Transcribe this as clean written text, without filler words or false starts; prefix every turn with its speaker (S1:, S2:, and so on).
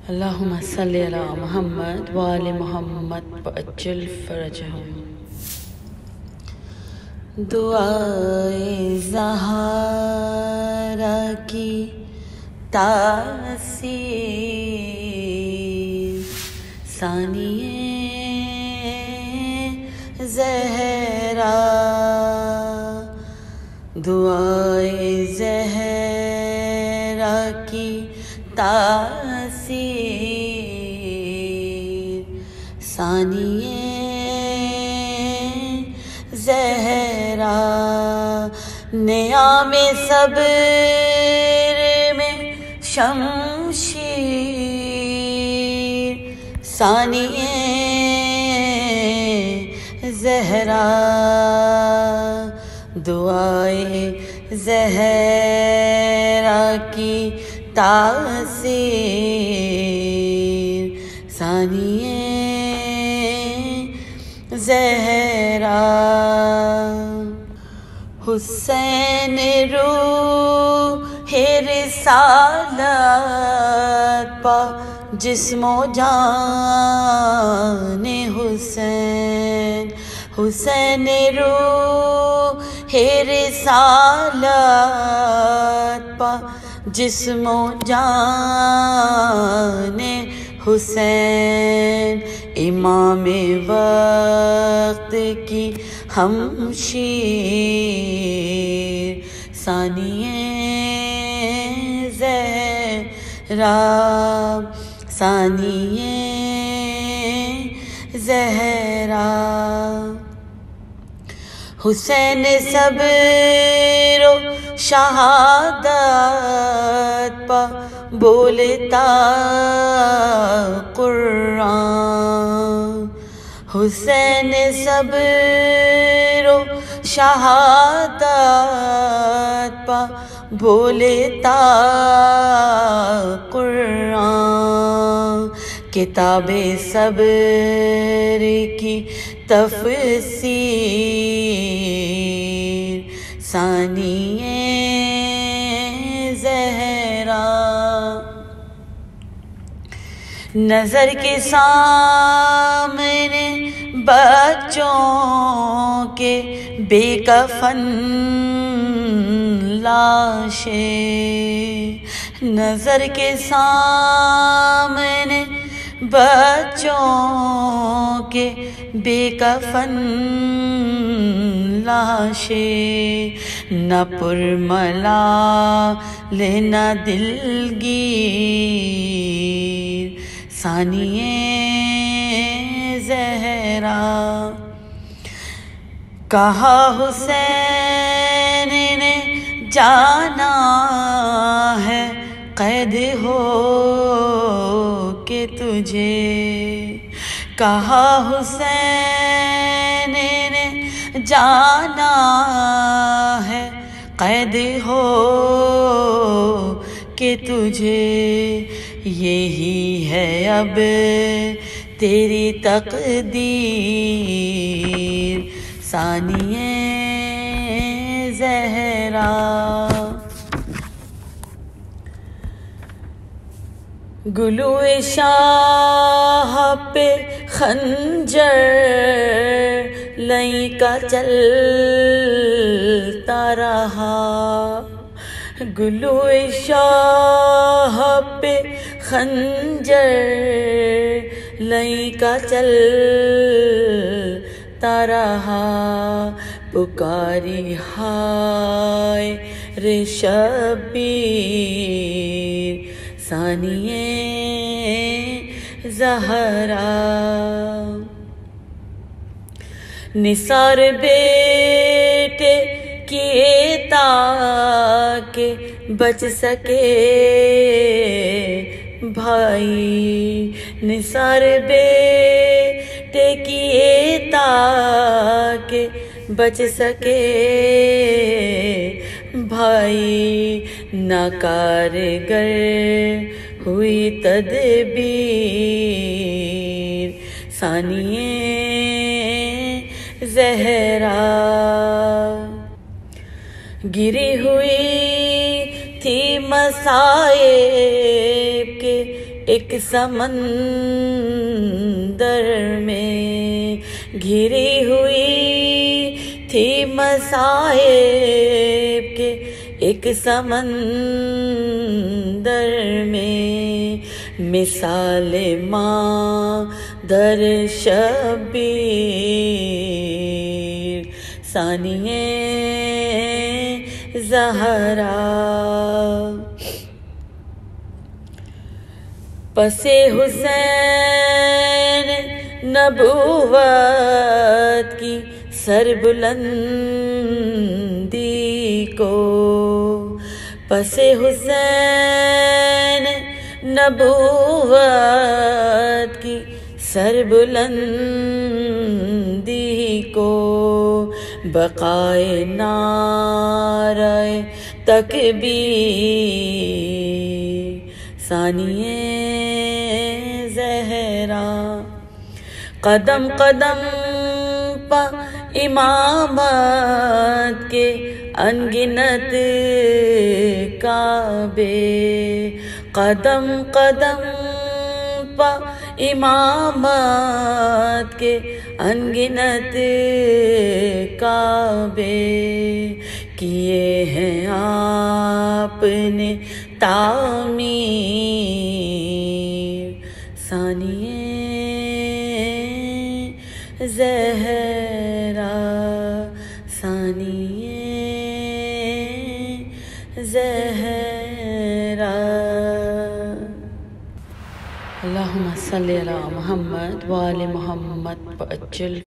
S1: اللہم صلی علی محمد وآل محمد وعجل فرجہم۔ دعائے زہرا کی تاثیر، ثانیہ زہرا، دعائے زہرا کی تاثیر، ثانیہ زہرا، نیام صبر میں شمشیر، ثانیہ زہرا، دعائے زہرا کی تاثیر، ثانیہ زہرا، حسین روح رسالت پا جسم و جان حسین، حسین روح رسالت پا جسم و جان حسین، امام وقت کی ہمشیر، ثانیہ زہرا، ثانیہ زہرا، حسین صبر و شہادت پا بولتا قرآن، حسین صبر و شہادت پا بولتا قرآن، کتاب صبر کی تفسیر، ثانیہ زہرا، نظر کے سامنے بچوں کے بے کفن لاشیں، نظر کے سامنے بچوں کے بے کفن لاشیں، نہ پرملال نہ دلگیر، ثانیہ زہرا، کہا حسین نے جانا ہے قید ہو کہ تجھے، کہا حسین نے جانا ہے قید ہو کہ تجھے، یہی ہے اب تیری تقدیر، ثانیہ زہرا، گلوئے شاہ پہ خنجر لیں کا چلتا رہا، گلوئے شاہ پہ خنجر لیں کا چلتا رہا، پکاری ہائے رے شبیر، ثانیہ زہرا، نثار بیٹے کیے تاکہ بچ سکے بھائی، نثار بیٹے کیے تاکہ بچ سکے بھائی، ناکارگر ہوئی تدبیر، ثانیہ زہرا، گری ہوئی تھی مصائب کے ایک سمندر میں گھری ہوئی تھی مصائب کے ایک سمندر میں مثال ماں در شبیر ثانیہ زہرا پس حسین نبوت کی سربلندی کو پس حسین نبوت کی سربلندی کو بقائے نعرہ تکبیر ثانیہ زہرا قدم قدم پا امامت کے انگنت کعبے قدم قدم پا امامت کے انگنت کعبے کیے ہیں آپ نے تعمیر ثانیہ زہرا ثانیہ زہرا اللہم صلی علی محمد وآل محمد وعجل